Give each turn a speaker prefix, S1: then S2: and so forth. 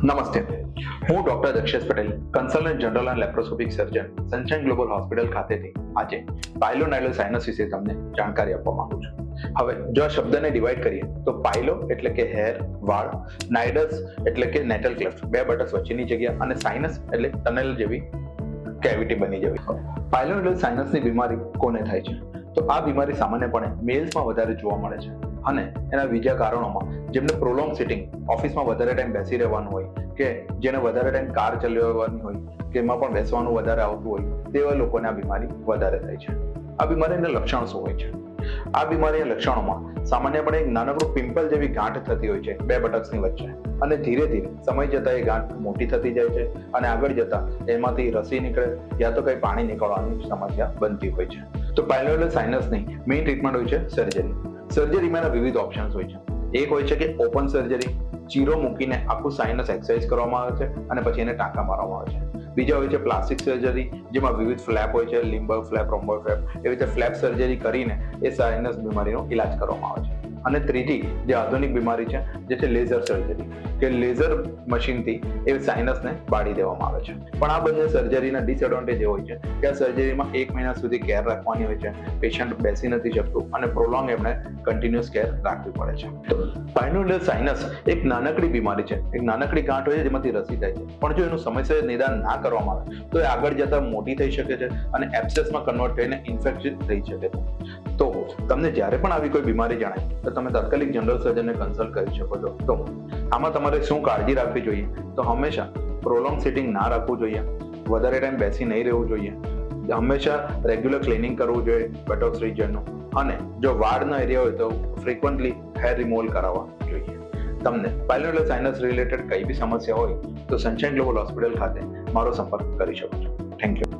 S1: નમસ્તે, હું doctor Dakshesh Patel, consultant general and laparoscopic surgeon, sunshine global hospital ખાતેથી આજે પાઇલોનાઇડલ સાઇનસ વિશે તમને જાણકારી આપવા માંગુ છું. હવે જો આ શબ્દને ડિવાઈડ કરીએ તો પાઇલો એટલે કે હેર, વાળ, નાઇડસ એટલે કે નેટલ ક્લેફ્ટ, બે બટક્સ વચ્ચેની જગ્યા, અને સાઇનસ એટલે ટનલ જેવી કેવિટી બની જવી. પાઇલોનાઇડલ સાઇનસની બીમારી કોને થાય છે? તો આ બીમારી સામાન્યપણે મેલ્સમાં વધારે જોવા મળે છે અને એના બીજા કારણોમાં જેમને પ્રોલોંગ સિટિંગ, ઓફિસમાં વધારે ટાઈમ બેસી રહેવાનું હોય, કે જેને વધારે ટાઈમ કાર ચલાવવાની હોય કે એમાં પણ બેસવાનું વધારે આવતું હોય, તેવા લોકોને આ બીમારી વધારે થાય છે. આ બીમારીના લક્ષણો શું હોય છે? આ બીમારીના લક્ષણોમાં સામાન્યપણે એક નાનકડું પિમ્પલ જેવી ગાંઠ થતી હોય છે બે બટક્સની વચ્ચે, અને ધીરે ધીરે સમય જતાં એ ગાંઠ મોટી થતી જાય છે અને આગળ જતાં એમાંથી રસી નીકળે યા તો કંઈ પાણી નીકળવાની સમસ્યા બનતી હોય છે. તો પાઇલોનાઇડલ સાઇનસની મેઇન ટ્રીટમેન્ટ હોય છે સર્જરી. સર્જરીમાં વિવિધ ઓપ્શન્સ હોય છે. એક હોય છે કે ઓપન સર્જરી, ચીરો મૂકીને આખું સાઇનસ એક્સરસાઇઝ કરવામાં આવે છે અને પછી એને ટાંકા મારવામાં આવે છે. બીજા હોય છે પ્લાસ્ટિક સર્જરી, જેમાં વિવિધ ફ્લેપ હોય છે, લિમ્બર ફ્લેપ, રોમ્બર ફ્લેપ, એવી રીતે ફ્લેપ સર્જરી કરીને એ સાઇનસ બીમારીનો ઇલાજ કરવામાં આવે છે. અને ત્રીજી જે આધુનિક બીમારી છે જે છે લેઝર સર્જરી, કે લેઝર મશીનથી એ સાઇનસને બાળી દેવામાં આવે છે. પણ આ બંને સર્જરીના ડિસએડવાન્ટેજ એ હોય છે કે આ સર્જરીમાં 1 મહિના સુધી કેર રાખવાની હોય છે, પેશન્ટ બેસી નથી શકતું અને પ્રોલોંગ એમને કન્ટિન્યુઅસ કેર રાખવી પડે છે. તો પાઇલોનાઇડલ સાઇનસ એક નાનકડી બીમારી છે, એક નાનકડી ગાંઠ હોય છે જેમાંથી રસી થાય છે, પણ જો એનું સમયસર નિદાન ના કરવામાં આવે તો એ આગળ જતા મોટી થઈ શકે છે અને એબ્સેસમાં કન્વર્ટ થઈને ઇન્ફેક્શન થઈ શકે છે. તો તમને જ્યારે પણ આવી કોઈ બીમારી જણાય તો તમે તાત્કાલિક જનરલ સર્જનને કન્સલ્ટ કરી શકો છો. તો આમાં તમારે શું કાળજી રાખવી જોઈએ? તો હંમેશા પ્રોલોંગ સિટિંગ ના રાખવું જોઈએ, વધારે ટાઈમ બેસી નહીં રહેવું જોઈએ, હંમેશા રેગ્યુલર ક્લિનિંગ કરવું જોઈએ બટોક્સ રિજનનું, અને જો વાળનો એરિયા હોય તો ફ્રિકવન્ટલી હેર રિમૂવલ કરાવવા જોઈએ. તમને પાઇલોનાઇડલ સાઇનસ રિલેટેડ કઈ બી સમસ્યા હોય તો સનશાઇન ગ્લોબલ હોસ્પિટલ ખાતે મારો સંપર્ક કરી શકો છો. Thank you.